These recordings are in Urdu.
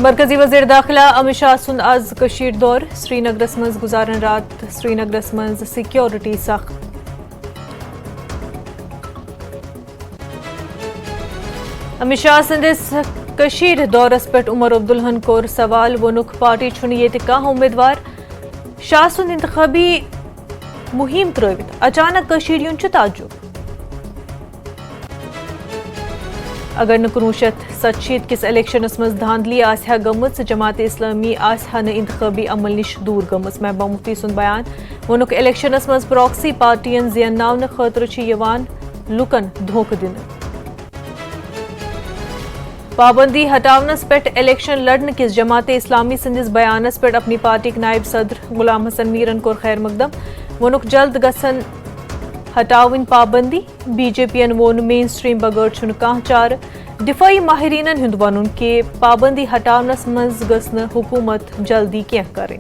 مرکزی وزیر داخلہ امت شاہ سند آز کشیر دور سری نگرس مز گزارن رات سری نگرس مز سیکیورٹی سخت امت شاہ سندس کشیر دورس پہ عمر عبداللہن کور سوال وونک پارٹی چھن یہ کھانا امیدوار شاہ سند انتخابی مہم تروت اچانک کشیر یون تعجب اگر 1967 کس الیکشنس مز دھاندلی آسیا گمت جماعت اسلامی آسیا نہ انتخابی عمل نش دور گمت محبوبہ مفتی سند بیان وونک الیکشنس مز پراکسی پارٹین زینناون خاطر چھ یوان لوکن دھوکہ دن پابندی ہٹاونس پہ الیکشن لڑن کس جماعت اسلامی سندس بیانس پہ اپنی پارٹی نائب صدر غلام حسن میرن کور خیر مقدم وونک جلد گھن ہٹاون پابندی بی جے پی وون مین سٹریم بغیر چھن کھانا چار دفاعی ماہرین ہند ون کہ پابندی ہٹاونس مز گھن حکومت جلدی کی کریں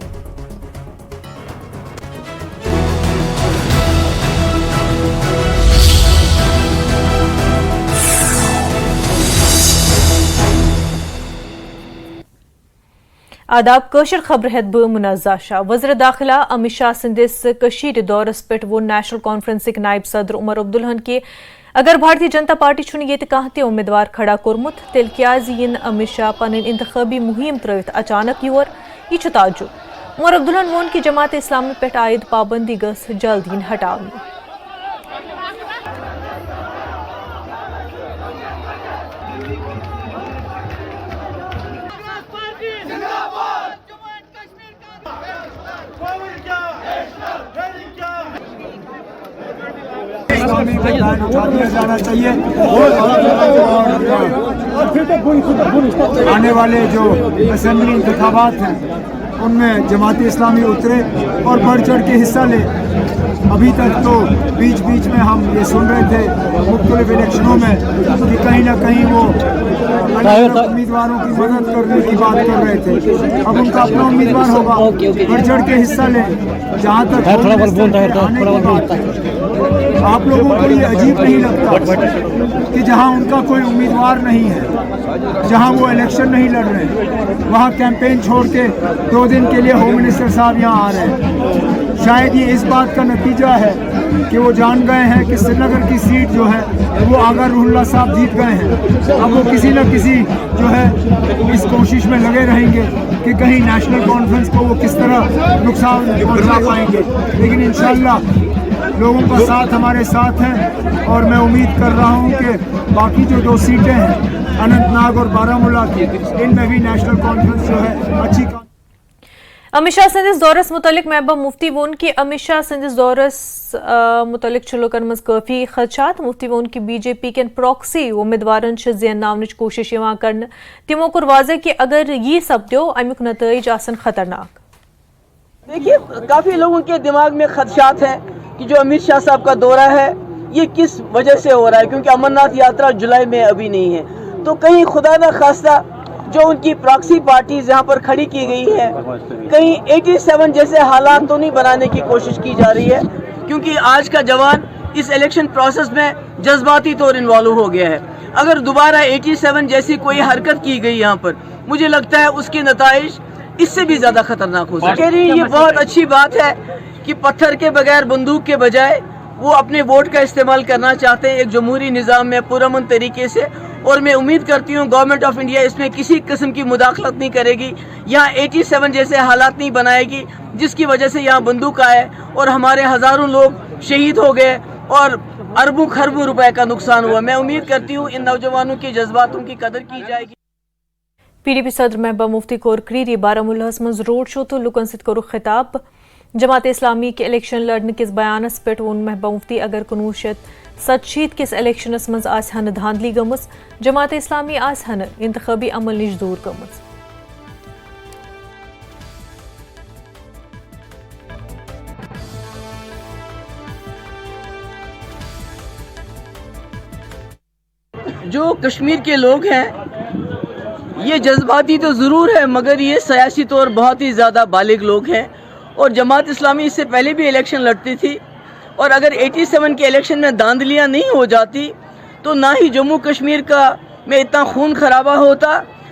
آداب کشر خبر ہت بہ منزہ شاہ وزیر داخلہ امت شاہ سندس کشیر دورس پہ وون نیشنل کانفرنسک نائب صدر عمر عبداللہن کہ اگر بھارتی جنتا پارٹی چھن یہ کھانا تہ امیدوار کھڑا کورمت تیل کیاز ین امت شاہ پن انتخابی مہم تروت اچانک یور یہ تعجب عمر عبداللہن وون کہ جماعت اسلامی پہ عائد پابندی گھس جلد ین ہٹاونہ جانا چاہیے آنے والے جو اسمبلی انتخابات ہیں ان میں جماعت اسلامی اترے اور بڑھ چڑھ کے حصہ لے. ابھی تک تو بیچ بیچ میں ہم یہ سن رہے تھے مختلف الیکشنوں میں کہ کہیں نہ کہیں وہ امیدواروں کی مدد کرنے کی بات کر رہے تھے. اب ان کا اپنا امیدوار ہوگا, بڑھ چڑھ کے حصہ لیں. جہاں تک آپ لوگوں کو یہ عجیب نہیں لگتا کہ جہاں ان کا کوئی امیدوار نہیں ہے, جہاں وہ الیکشن نہیں لڑ رہے, وہاں کیمپین چھوڑ کے 2 دن کے لیے ہوم منسٹر صاحب یہاں آ رہے ہیں. شاید یہ اس بات کا نتیجہ ہے کہ وہ جان گئے ہیں کہ سری نگر کی سیٹ جو ہے وہ آغا روح اللہ صاحب جیت گئے ہیں. اب وہ کسی نہ کسی جو ہے اس کوشش میں لگے رہیں گے کہ کہیں نیشنل کانفرنس کو وہ کس طرح نقصان پہنچا پائیں گے. لیکن انشاءاللہ لوگوں کا ساتھ ہمارے ساتھ ہے اور میں امید کر رہا ہوں کہ باقی جو 2 سیٹیں ہیں اننت ناگ اور بارہ مولہ کی, ان میں بھی نیشنل کانفرنس جو ہے اچھی. امت شاہ سندس دورس متعلق محبوبہ مفتی وون کہ امت شاہ سندس دورس متعلق لوکن مز کافی خدشات. مفتی وون کہ بی جے پی کن پراکسی امیدوارن زینناونچ کوشش کرن. تمو کور واضح کہ اگر یہ سپدو امیک نتائج آسن خطرناک. دیکھیے کافی لوگوں کے دماغ میں خدشات ہیں کہ جو امت شاہ صاحب کا دورہ ہے یہ کس وجہ سے ہو رہا ہے, کیونکہ امرناتھ یاترا جولائی میں ابھی نہیں ہے. تو کہیں خدا نہ خواستہ جو ان کی پراکسی پارٹیز یہاں پر کھڑی کی گئی ہے, کہیں 87 جیسے حالات تو نہیں بنانے کی کوشش کی جا رہی ہے, کیونکہ آج کا جوان اس الیکشن پروسیس میں جذباتی طور انوالو ہو گیا ہے. اگر دوبارہ 87 جیسی کوئی حرکت کی گئی یہاں پر, مجھے لگتا ہے اس کے نتائج اس سے بھی زیادہ خطرناک ہو سکتے ہیں. یہ بہت اچھی بات ہے کہ پتھر کے بغیر بندوق کے بجائے وہ اپنے ووٹ کا استعمال کرنا چاہتے ہیں ایک جمہوری نظام میں پرامن طریقے سے, اور میں امید کرتی ہوں گورنمنٹ آف انڈیا اس میں کسی قسم کی مداخلت نہیں کرے گی, یہاں 87 جیسے حالات نہیں بنائے گی جس کی وجہ سے یہاں بندوق آئے اور ہمارے ہزاروں لوگ شہید ہو گئے اور اربوں خربوں روپے کا نقصان ہوا. میں امید کرتی ہوں ان نوجوانوں کے جذباتوں کی قدر کی جائے گی. پی ڈی پی صدر محبوبہ مفتی کور کریری بارہ مولہ مز روڈ شو تو لوکن ست کور خطاب. جماعت اسلامی کے الیکشن لڑن کس بیانس پہ وون محبوبہ مفتی اگر 1967 کس الیکشنس مز آسہ نہ دھاندلی گمس جماعت اسلامی آسہ نہ انتخابی عمل نش دور گمس. جو کشمیر کے لوگ ہیں یہ جذباتی تو ضرور ہے, مگر یہ سیاسی طور بہت ہی زیادہ بالغ لوگ ہیں, اور جماعت اسلامی اس سے پہلے بھی الیکشن لڑتی تھی, اور اگر 87 کے الیکشن میں دھاندلیاں نہیں ہو جاتی تو نہ ہی جموں کشمیر کا میں اتنا خون خرابہ ہوتا,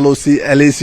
LOC LAC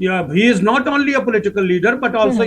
He is not only a political leader but also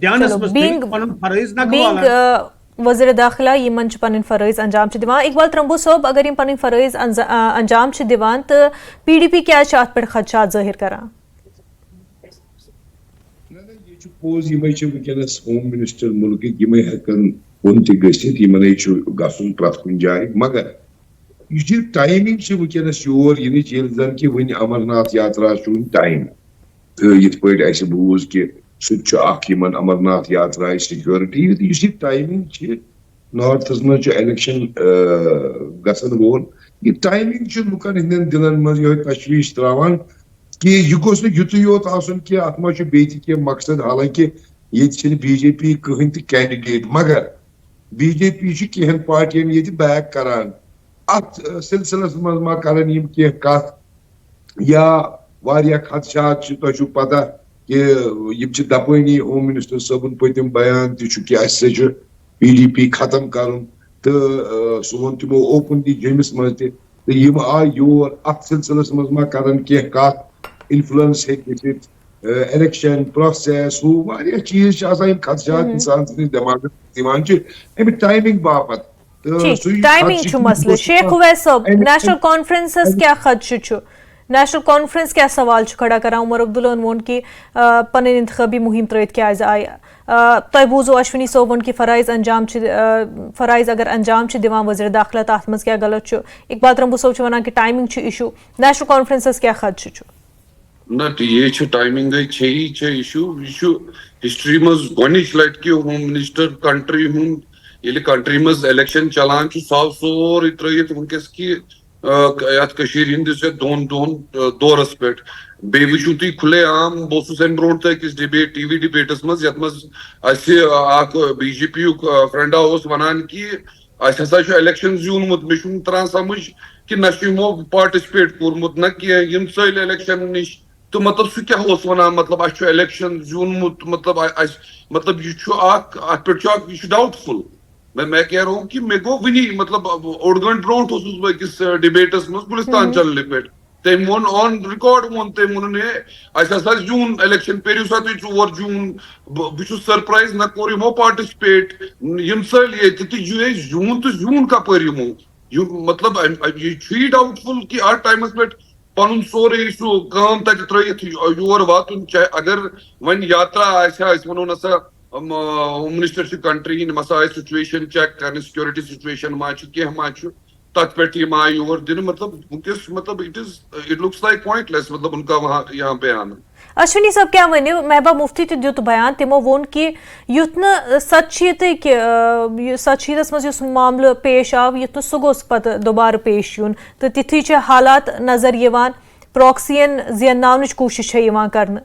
دھیانس چلو، مز being- پن فرائض نہ being, گوالان. وزیر داخلہ یمن پن فرائض انجام دان. اقبال ترمبو صٲب اگر یم پن فرائض انجام دان تو PDP کیا ات پہ خدشات ظاہر کران؟ یہ پوز یہ ونکس ہوم منسٹر ملک یہ ہیکن کن تہ گھت یہ گھن پریت کن جائے مگر یہ ٹائمنگ ونکس یور ینچ یل زن کہ ون امرناتھ یاترا ٹائم یت پہ اس بوز کہ سہن امرناتھ یاترا سیکورٹی اس ٹائمنگ نارتھس مز الیکشن گھن وول یہ ٹائمنگ لکن ہند دلن مز یہ تشویش تراوان کہ یہ گوس نیت یوت آسن کہ ات مز بیٚیہِ مقصد حالانکہ یہ بی جے پی کہین تہ کینڈیڈیٹ مگر بی جے پی کینٛہن پارٹین یہ بیک کران ات سلسلس مز ما کرن یم کی کت یا واریاہ خدشات تہ پتہ کہ یم دپٲنی ہوم منسٹر صٲبن پتم بیان تہ کہ اسہ سا PDP ختم کرن تو سون تمو اوپنلی جیمس مز تہ یم آئی یور ات سلسلس مز ما کرن کینٛہہ کت انفلوئنس ہیٚکہِ الیکشن پروسیس ہو واریاہ چیز آسان یم خدشات انسان سٕنٛدِس دٮ۪ماغس دِوان چھِ امہِ ٹایمنگ باپت. ٹائمنگ مسئلہ. شیخ اویس صٲب نیشنل کانفرنسس کیا خدشہ نیشنل کانفرنس کیا سوال کھڑا کران؟ عمر عبداللہ وون کہ پن انتخابی مہم ترت کیا آئی تہ بوزو اشونی صوبن کہ فرائض اگر انجام دِوان وزیر داخلہ تات مز کیا غلط. اقبال ترمبو صٲب ونان کہ ٹائمنگ ایشو نیشنل کانفرنسس کیا خدشہ؟ نہ یہ ٹائمنگ ایشو یہ ہسٹری مز گۄڈنِچ لٹہِ کہ ہوم منسٹر کنٹری ہند ییٚلہِ کنٹری مز الیکشن چلان سورُے ترٲیِتھ ونکس کہ یتھ کٔشیٖرِ ہٕنٛدِس دۄن دورس پٮ۪ٹھ. بیٚیہِ وٕچھِو تُہۍ کھُلے عام بہٕ اوسُس امہِ برونٛٹھ تہِ أکِس ڈِبیٹ ٹی وی ڈِبیٹس منٛز یتھ منٛز اسہِ اکھ بی جے پی یُک فرینڈا اوس ونان کہ اسہِ ہسا چھُ الیکشن زیوٗنمُت. مےٚ چھُنہٕ تران سمجھ کہ نہ چھُ یِمو پارٹِسپیٹ کوٚرمُت نہ کینٛہہ یم ژٔلۍ الیکشن نِش. تو مطلب سُہ کیٛاہ اوس ونان مطلب اسہِ چھُ الیکشن زیوٗنمُت مطلب یہ چھُ اکھ اتھ پٮ۪ٹھ چھُ اکھ یہ چھُ ڈاوُٹ فُل. میں کہہ رہا ہوں کہ مےٚ گوٚو وٕنی مطلب اوٚڑ گٲنٛٹہٕ برونٛٹھ اوسُس بہٕ أکِس ڈِبیٹس منٛز گُلِستان چنلہِ پٮ۪ٹھ. تٔمۍ ووٚن آن رِکاڈ ووٚن تٔمۍ ووٚنُن ہے اسہِ ہسا زیوٗن الیکشن پٔرِو سا تُہۍ 4 جوٗن. بہٕ چھُس سرپرایز نہ کوٚر یِمو پارٹِسپیٹ یم ژٔلۍ ییٚتہِ تہٕ زیوٗن تہٕ زیوٗن کپٲرۍ یِمو. مطلب یہ چھُ یہِ ڈاوُٹ فُل کہ اتھ ٹایمس پٮ۪ٹھ پنُن سورُے سُہ کٲم تتہِ ترٲیِتھ یور واتُن. چاہے اگر وۄنۍ یاترا آسہِ ہا أسۍ ونو نسا ہوم منسٹر چھُ کنٹری ہٕنٛدۍ مسا آسہِ سچویشن چیک کرنہِ سکیورٹی سچویشن ما چھُ کینٛہہ ما چھُ تتھ پٮ۪ٹھ یِم آیہِ یور دِنہٕ. مطلب ونکیٚس مطلب اٹ لکس لائک پوائنٹ لیس مطلب ان کا وہاں یہاں بیان. اشونی صاحب کیا ونو؟ محبوبہ مفتی تہ دیت بیان تمو وون کہ یُتھ نہٕ 17 مز یُس معاملہ پیش آو یُتھ نہٕ سُہ گوٚژھ پتہٕ دوبارٕ پیش یُن تہٕ تِتھٕے چھِ حالات نظر یِوان پراکسین زینناونٕچ کوٗشش چھےٚ یِوان کرنہٕ.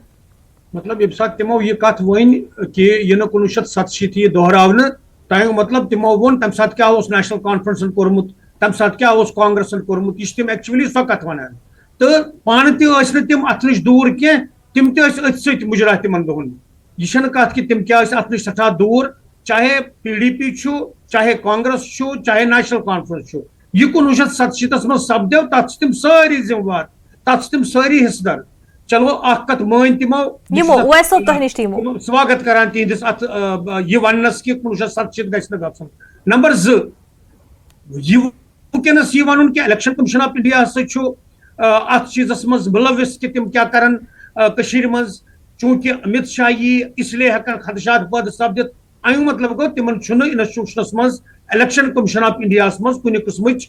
مطلب ییٚمہِ ساتہٕ تِمو یہِ کتھ ؤنۍ کہ یہِ نہٕ 1967 یہِ دۄہراونہٕ تمیُک مطلب تِمو ووٚن تمہِ ساتہٕ کیٛاہ اوس نیشنل کانفرنسن کوٚرمُت تمہِ ساتہٕ کیٛاہ اوس کانگریسن کوٚرمُت. یہِ چھِ تِم ایکچُؤلی سۄ کتھ ونان تہٕ پانہٕ تہِ ٲسۍ نہٕ تِم اتھ نِش دوٗر کینٛہہ. تِم تہِ ٲسۍ أتھۍ سۭتۍ مُجراہ تِمن دۄہن. یہِ چھنہٕ کتھ کہ تِم کیٛاہ ٲسۍ اتھ نِش سٮ۪ٹھاہ دوٗر. چاہے PDP چھُ چاہے کانگریس چھُ چاہے نیشنل کانفرنس چھُ یہِ 1967 منٛز سپدیو تتھ چھِ تِم سٲری ذمہٕ وار تتھ چھِ تِم سٲری حصہٕ دار. چلو اکھ کتھ مٲنۍ تِمو سواگت کران تہنٛدِس اتھ یہِ وننس کہ 1967 گژھِ نہٕ گژھُن. نمبر 2 یہ ونکس یہ ون کہ الیکشن کمیشن آف انڈیا ہسا چھُ اتھ چیزس منٛز ملوث کہ تِم کیٛاہ کرن کٔشیٖرِ منٛز. چوٗنکہِ امت شاہ یی اس لیے ہیکن خدشات پٲدٕ سپدِتھ. امیُک مطلب گوٚو تِمن چھُنہٕ انسٹیوشنس منٛز الیکشن کمیشن آف انڈیاہس منٛز کُنہِ قٕسمٕچ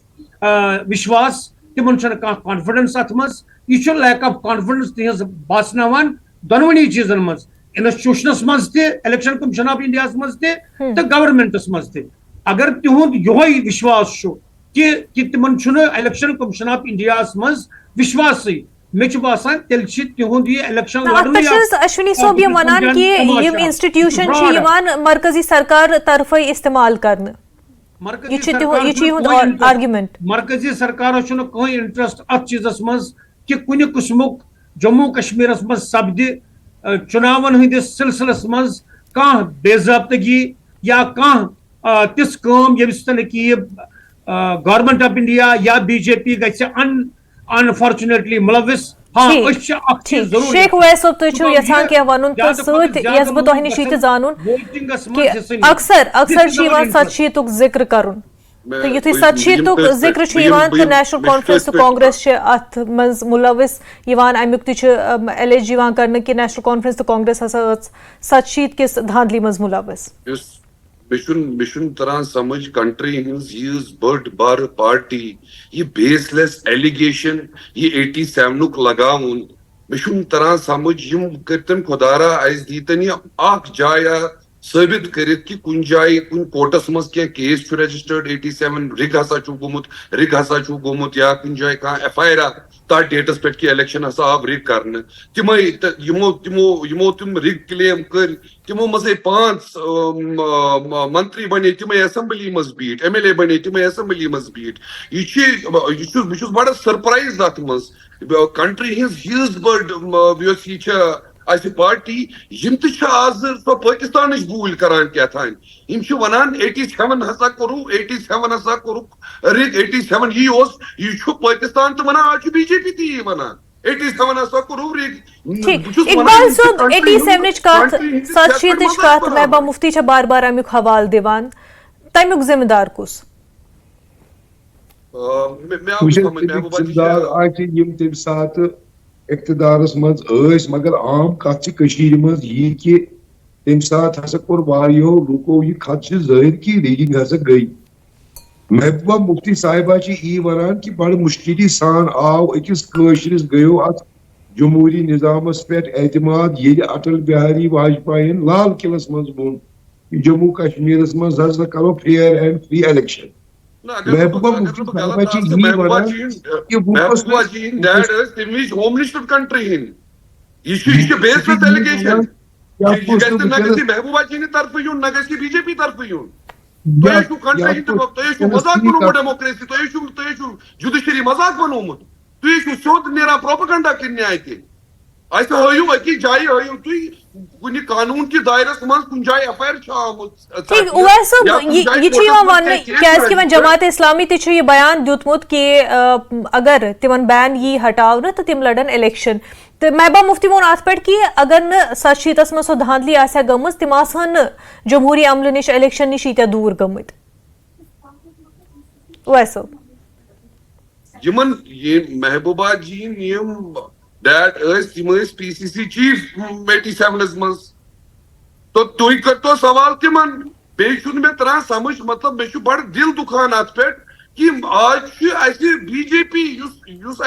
وشواس تِمن چھنہٕ کانٛہہ کانفیڈنس اتھ منٛز. یہ چھُ لیک آف کانفیڈنس تہنٛز باسناوان دۄنوٕنی چیٖزن منٛز انسٹیوشنس منٛز تہِ الیکشن کمیشن آف انڈیاہس منٛز تہِ تہٕ گورمنٹس منٛز تہِ. اگر تِہُنٛد یِہوے وشواس چھُ کہ تِمن چھُنہٕ الیکشن کمیشن آف انڈیاہس منٛز وشواسٕے مےٚ چھُ باسان تیٚلہِ چھِ تِہُنٛد یہِ الیکشن اشونی صٲب یِم ونان کہ یِم انسٹِٹیوشن چھِ یِوان مرکزی سرکار طرفے استعمال کرنہٕ. مرکزی سرکارس چھُنہٕ کٕہٕنۍ انٹرسٹ اتھ چیٖزس منٛز کہ کُنہِ قٕسمُک جموں کشمیرس منٛز سپدِ چُناون ہٕنٛدِس سلسلس منٛز کانٛہہ بے ضابطگی یا کانٛہہ تِژھ کٲم ییٚمہِ سۭتۍ کہ یہِ گورمنٹ آف انڈیا یا BJP گژھِ انفارچُنیٹلی ملوث ہاں ٹھیک أسۍ چھِ اکھ چیٖز ٹھیک ضروٗری شیخ اویس صٲب تُہۍ چھِو صُبحن یژھان یہِ کینٛہہ وَنُن تہٕ زیادٕ کھۄتہٕ سۭتۍ زیادٕ یَس بہٕ تۄہہِ نِش یہِ تہِ زانُن ووٹنگس کہ منٛز حصہٕ نِیُن. اکثر This چھِ is our یِوان interest. ستشیٖتُک ذِکر کَرُن تہٕ یُتھُے بہٕ ستشیٖتُک یِم ذِکر چھُ بہٕ یِوان یِم تہٕ نیشنل مےٚ چھُ کانفرنس تہٕ تٔتھۍ پٮ۪ٹھ کانگریس چھِ اتھ منٛز مُلوث یِوان امیُک تہِ چھُ ایلیج یِوان کرنہٕ کہِ نیشنل کانفرنس تہٕ کانگریس ہسا ٲس 87 کِس دھاندلی منٛز مُلوث. مےٚ چھُنہٕ تران سمجھ کنٹری ہٕنٛز یٖژ بٔڑ بارٕ پارٹی یہِ بیس لیس ایلیگیشن یہِ 87 لگاوُن مےٚ چھُنہٕ تران سمجھ یِم کٔرتن خۄدارا اسہِ دیٖتن یہِ اکھ جایا ثٲبت کٔرِتھ کہِ کُنہِ جایہِ کُنہِ کورٹس منٛز کینٛہہ کیس چھُ رجسٹٲرڈ 87 رِگ ہسا چھُ گوٚمُت یا کُنہِ جایہِ کانٛہہ FIR تتھ ڈیٹس پٮ۪ٹھ کہِ الیکشن ہسا آو رِگ کرنہٕ تِمے یِمو تِم رِگ کلیم کٔرۍ تِمو منٛز 5 منتری بنے تِمے اسمبلی منٛز بیٖٹھ MLA بنے تِمے اسمبلی منٛز بیٖٹھ بہٕ چھُس بڑٕ سرپرایز اتھ منٛز کنٹری ہٕنٛز یٖژ بٔڑ یۄس یہِ چھِ اسہِ پارٹی یِم تہِ چھِ آز سۄ پٲکستانٕچ بوٗلۍ کران کیٛاتھانۍ یِم چھِ ونان 87 ہسا کوٚرُکھ رِگ 87 یی اوس یہِ چھُ پٲکستان تہِ ونان آز چھُ BJP تہِ یی ونان 87 ہسا کوٚرُکھ رِگ. ٹھیک اقبال صٲب 87 کتھ 87 کتھ محبوبہ مفتی چھےٚ بار بار امیُک حوالہٕ دِوان تمیُک ذمہٕ دار کُس؟ تمہِ ساتہٕ اقتدارس منٛز ٲسۍ مگر عام کتھ چھِ کٔشیٖرِ منٛز یی کہِ تمہِ ساتہٕ ہسا کوٚر واریاہو لوٗکو یہِ خدشہٕ ظٲہِر کہِ ریگنگ ہسا گٔے. محبوبہ مفتی صاحبہ چھِ یی ونان کہِ بڑٕ مُشکِلی سان آو أکِس کٲشرِس گٔیو اتھ جمہوٗری نظامس پٮ۪ٹھ اعتماد ییٚلہِ اٹل بِہاری واجپاین لال قلعس منٛز ووٚن کہِ جموں کشمیٖرس منٛز ہسا کرو fair and free election. Mehbooba Mufti صاحبہ چھِ یی ونان کہِ محبوبہ جی ہٕنٛدۍ ڈیڈ ٲسۍ تمہِ وِزِ ہوم منسٹر کنٹری ہٕنٛدۍ یہِ چھُ بیس لیس ایلیگیشن یہِ گژھِ نہٕ نہ گژھِ محبوبہ جی ہٕنٛدِ طرفہٕ یُن نہ گژھِ BJP طرفہٕ یُن. تۄہہِ ٲسِو کنٹری ہٕنٛدۍ تۄہہِ ٲسِو مزاق بنومُت ڈیموکریسی تۄہہِ ٲسِو جُڈِشری مزاق بنومُت تُہۍ ٲسِو سیوٚد نیران پروپگنڈا کِنہِ اَتہِ اسہِ ہٲیِو أکِس جایہِ ہٲیِو تُہۍ کُنہِ قانوٗن کِس دایرس منٛز کُنہِ جایہِ FIR چھُ آمُت. ٹھیک اویس صٲب یہ چھُ یِوان وننہٕ کیازکہِ وۄنۍ جماعت اسلامی تہِ چھُ یہِ بیان دیُتمُت کہِ اگر تِمن بین یی ہٹاونہٕ تہٕ تِم لڑن الیکشن تہٕ محبوبہ مفتی ووٚن اتھ پٮ۪ٹھ کہِ اگر نہٕ 87 منٛز سۄ دھاندلی آسہِ ہا گٔمٕژ تِم آسہٕ ہن نہٕ جمہوٗری عملہٕ نِش الیکشن نِش ییٖتیٛاہ دوٗر گٔمٕتۍ. اویس صٲب یِمن محبوبہ جی یِم ڈیڈ ٲسۍ تِم ٲسۍ PCC چیف 87 منٛز تہٕ تُہۍ کٔرتو سوال تِمن بیٚیہِ چھُنہٕ مےٚ تران سمجھ مطلب مےٚ چھُ بڑٕ دِل دُکھان اتھ پٮ۪ٹھ کہِ آز چھُ اسہِ BJP یُس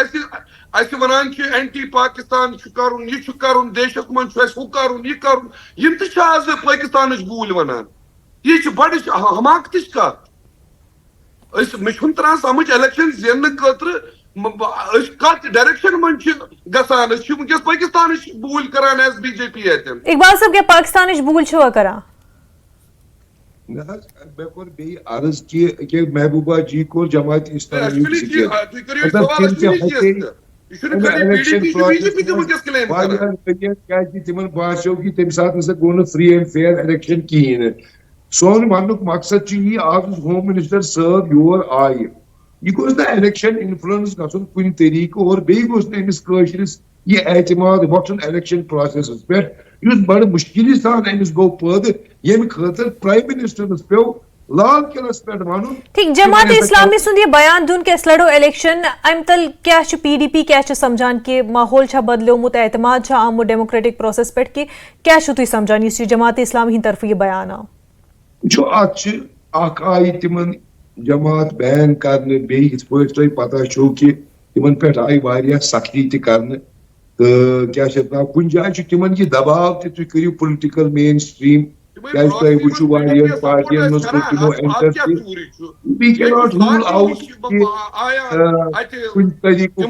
اسہِ ونان چھِ اینٹی پاکستان چھُ کرُن یہِ چھُ کرُن دیشس منٛز چھُ اسہِ ہُہ کرُن یہِ کرُن یِم تہِ چھِ آز پٲکستانٕچ بوٗلۍ ونان یہِ چھِ بڑٕ حماقتٕچ کتھ. مےٚ چھُنہٕ تران سمجھ الیکشن زیننہٕ خٲطرٕ أسۍ کتھ ڈایریکشن منٛز چھِ گژھان أسۍ چھِ وٕنکیٚس پٲکستانٕچ بوٗلۍ کران ایز BJP اتٮ۪ن. اقبال صٲب کیٛاہ پاکستانٕچ بوٗلۍ چھِوا کران؟ نہ حظ مےٚ کوٚر بیٚیہِ عرض کہِ محبوبہ جی کوٚر جماعت اسلامی کیازِ تِمن باسیو کہِ تمہِ ساتہٕ نسا گوٚو نہٕ فری اینڈ فِیر الیکشن کِہینۍ نہٕ. سون وننُک مقصد چھُ یی آز یُس ہوم منسٹر صٲب یور آیہِ یہِ گوٚژھ نہٕ الیکشن انفلوئنس گژھُن کُنہِ طریقہٕ اور بیٚیہِ گوٚژھ نہٕ أمِس کٲشرِس یہِ اعتماد وۄتھُن الیکشن پروسیسس پٮ۪ٹھ یُس بڑٕ مُشکِلی سان أمِس گوٚو پٲدٕ ییٚمہِ خٲطرٕ پرٛایم مِنسٹرس پیوٚو لال قلعس پٮ۪ٹھ ونُن. ٹھیک جماعت اسلامی سُنٛد یہِ بیان دیُن کہِ أسۍ لڑو الیکشن امہِ تل کیٛاہ چھُ PDP کیٛاہ چھُ سمجھان کہِ ماحول چھا بدلیومُت اعتماد چھا آمُت ڈیموکریٹک پروسیس پٮ۪ٹھ کہِ کیٛاہ چھِو تُہۍ سمجھان یُس یہِ جماعت اسلامی ہٕنٛدِ طرفہٕ یہِ بیان آو؟ وٕچھو اتھ چھِ اکھ آیہِ تِمن جماعت بین کرنہٕ بیٚیہِ یِتھ پٲٹھۍ تۄہہِ پتہ چھو کہِ تِمن پٮ۪ٹھ آیہِ واریاہ سختی تہِ کرنہٕ تہٕ کیٛاہ چھِ اتھ ناو کُنہِ جایہِ چھُ تِمن یہِ دباو تہِ تُہۍ کٔرِو پُلٹِکل مین سٹریٖم کیازِ تۄہہِ وٕچھو واریاہن پارٹین منٛز کوٚر تِمو اینٹر تہِ we can not rule out کہِ کُنہِ طریٖقُک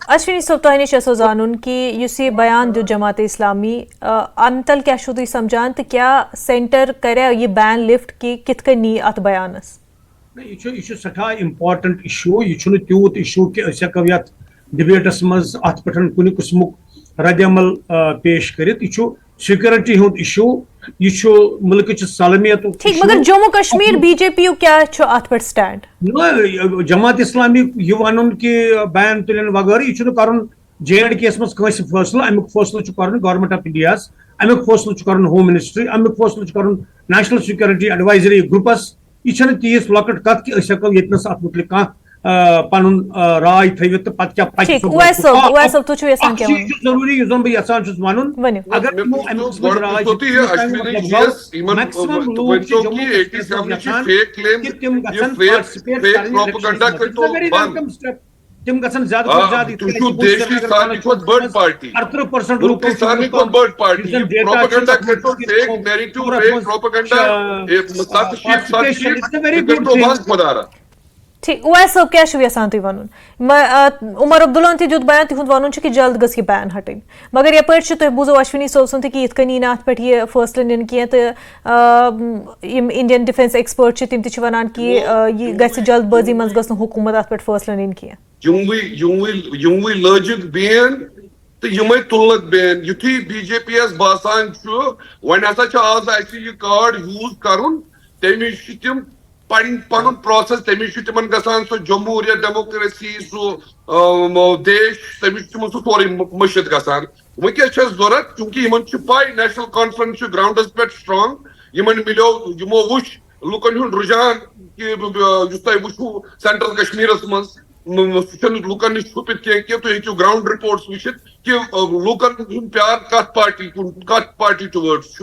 اشونی صٲب تۄہہِ نِش ٲسو زانُن کہِ یُس یہِ بیان دیُت جماعت اسلامی امہِ تل کیٛاہ چھِو تُہۍ سمجھان تہٕ کیٛاہ سینٹر کریا یہِ بین لفٹ کہِ کِتھ کٔنۍ نی اتھ بیانس؟ یہ سٹھا امپارٹنٹ ایشو یہ تیوت ایشو کہ اس ہیکو یتھ ڈبیٹس مز ات پہ کن قسمک رد عمل پیش کرت یہ سیکورٹی ہند ایشو یہ ملک سالمیت ٹھیک مگر جموں کشمیر بی جے پی کیا ات پہ سٹینڈ جماعت اسلامی یہ ون کہ بین تلن وغیرہ یہ کرن جے اینڈ کے مز کنس فیصلہ امیک فیصلہ کرن گورنمنٹ آف انڈیا امیک فیصلہ کرن ہوم منسٹری امیک فیصلہ کرن نیشنل سیکورٹی ایڈوائزری گروپس یہ تیس لکٹ کت کہ ہیکو یتنس ات متعلق پن رائے تھوت پتہ ضروری یس بہ یژھان ون اگر تم گھن زیادہ ٹھیک اویس صاحب کیا یژھان تھی ون عمر عبداللہ تہ دیت بیان تہد ون کہ جلد گھ یہ بین ہٹن مگر یپر تھی بوزو اشونی صوب سن کہ یت کن ات پہ یہ فیصلہ نن کی تو انڈین ڈیفینس ایکسپرٹ تم تہ ونان کہ یہ گھ جلد بازی مز گھن حکومت ات پہ فیصلہ نن کی لجک بین تو یمے تلک بین یتھی بی جے پی یس باسان ون ہسا آز اسہ یہ کارڈ یوز کرن تمس تم پن پروسیس تمس تمن گژھان سو جمہوریت ڈیموکریسی سو دیش تمس تم سہ سورے مشت گژھان ونکس ضرورت چونکہ ان پائی نیشنل کانفرنس گراؤنڈس پہ سٹرانگ ان ملو یمو وچ لکن ہند رجحان کہ اس تہ وچھو سینٹرل کشمیرس مز لکن نش چھپت کی تھی ہیکو گراؤنڈ رپورٹس وچھت کہ لکن ہند پیار کت پارٹی ٹورڈس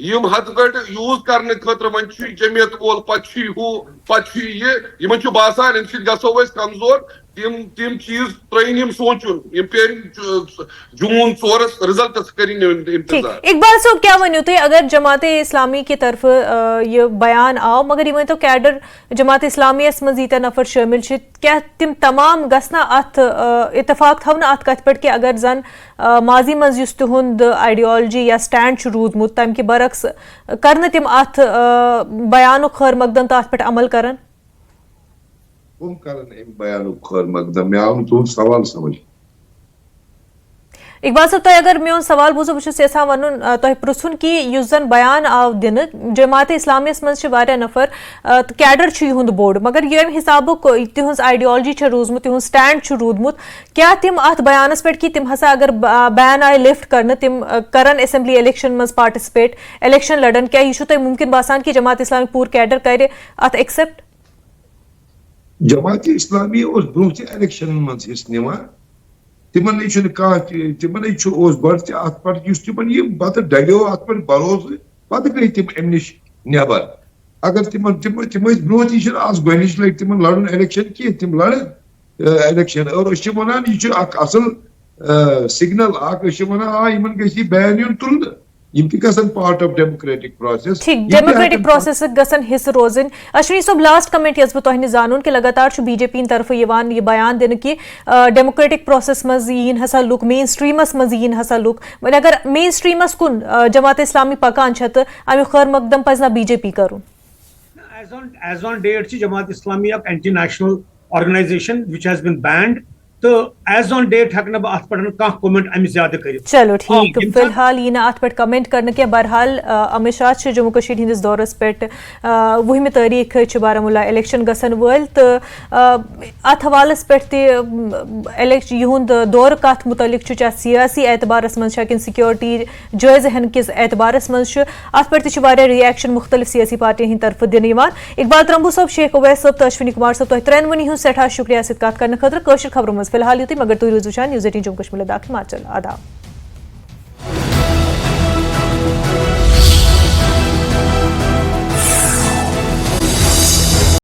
یم حد گٹ یوز کرنے خاطر ون جمعیت کول پتہ پتہ یہ باسان ام سی گھو کمزور تم چیز ترین سوچن پیر جون ژورس رزلٹس کریں انتظار. اقبال صاحب کیا ونو تھی اگر جماعت اسلامی کی طرف یہ بیان آو مگر یہ ورنو کیڈر جماعت اسلامیہ مز یت نفر شامل کیا تم تمام گھنا ات اتفاق تھونا ات کت پہ کہ اگر زن ماضی مز اس تہد آئیڈیالوجی یا سٹینڈ روزمت تمہ کہ برعکس کرن تم ات بیان خیر مقدم تو ات پہ عمل کرن تم کرن بیان خیر مقدم مے آو تہد سوال سمجھ. اقبال صاحب تہ اگر میون سوال بوزو بہت یژھان ون تہ پرژھن کہ اس زن بیان آو دن جماعت اسلامیہ مز نفر کیڈر یہد بوڑ مگر یم حساب تہذ آئیڈیالوجی روزمت تہذ سٹینڈ روزمت کیا تم ات بیانس پہ کہ تم ہسا اگر بین آئے لفٹ کرنے تم کرن اسمبلی الیکشن مز پارٹسپیٹ الیکشن لڑن کیا یہ تہ ممکن باسان کہ جماعت اسلامی پور کیڈر کر ات ایکسپٹ. جماعت اسلامی برہ الیکشن مز حصہ نوان تمن تمن گۄڈٕ ات پہ تمن یہ پتہ ڈلیو ات پہ بھروسہ پتہ گئی تم ام نش نبر اگر تم برو تھی آز گۄڈنِچ لٹہِ تمن لڑن الیکشن کی تم لڑن الیکشن اور ونان یہ اصل سگنل ونان گژھِ یہِ بین یُن تُلنہٕ یم تہ گژھن پارٹ آف ڈیموکریٹک پروسیس. ٹھیک ڈیموکریٹک پروسیس گژھن حصہ روزن. اشونی صاحب لاسٹ کمنٹ یس بہ تہ نش زانن کہ لگاتار بی جے پی طرف یہ بیان دن کہ ڈیموکریٹک پروسیس مز ین ہسا لوک مین سٹریمس مز ین ہسا لوک وۄنۍ اگر مین سٹریمس کن جماعت اسلامی پکان تو امیک خیر مقدم پزِ نا بی جے پی کرن. As on date Jamaat Islami اک anti national organisation which has been banned تو ایز آن ڈیٹ ہیکہ نا بہ ات پہ کمنٹ امہ زیادہ کرت. چلو ٹھیک فی الحال یہ ات پہ کمنٹ کرنے کی. بہرحال امت شاہ جموں کشمیر ہندس دورس پہ 20 تاریخ بارہمولہ الیکشن گھن ول تو ات حوالس پہ تہد دور کت متعلق سیاسی اعتبارس مز کن سیکورٹی جائزہ ہن کس اعتبارس مز ات پہ تہ ریئیکشن مختلف سیاسی پارٹین ہند طرف دن. اقبال ترمبو صاحب شیخ اویس صاحب تو اشونی کمار صاحب تہ ترونی ہند سٹھا شکریہ ست کت کرنے خاطر. کٲشِر خبرو مز فی الحال یُتُے مگر تُہۍ روٗزِو وٕچھان نِوٕز 18 جموں کشمیر لداخ ہماچل. آداب.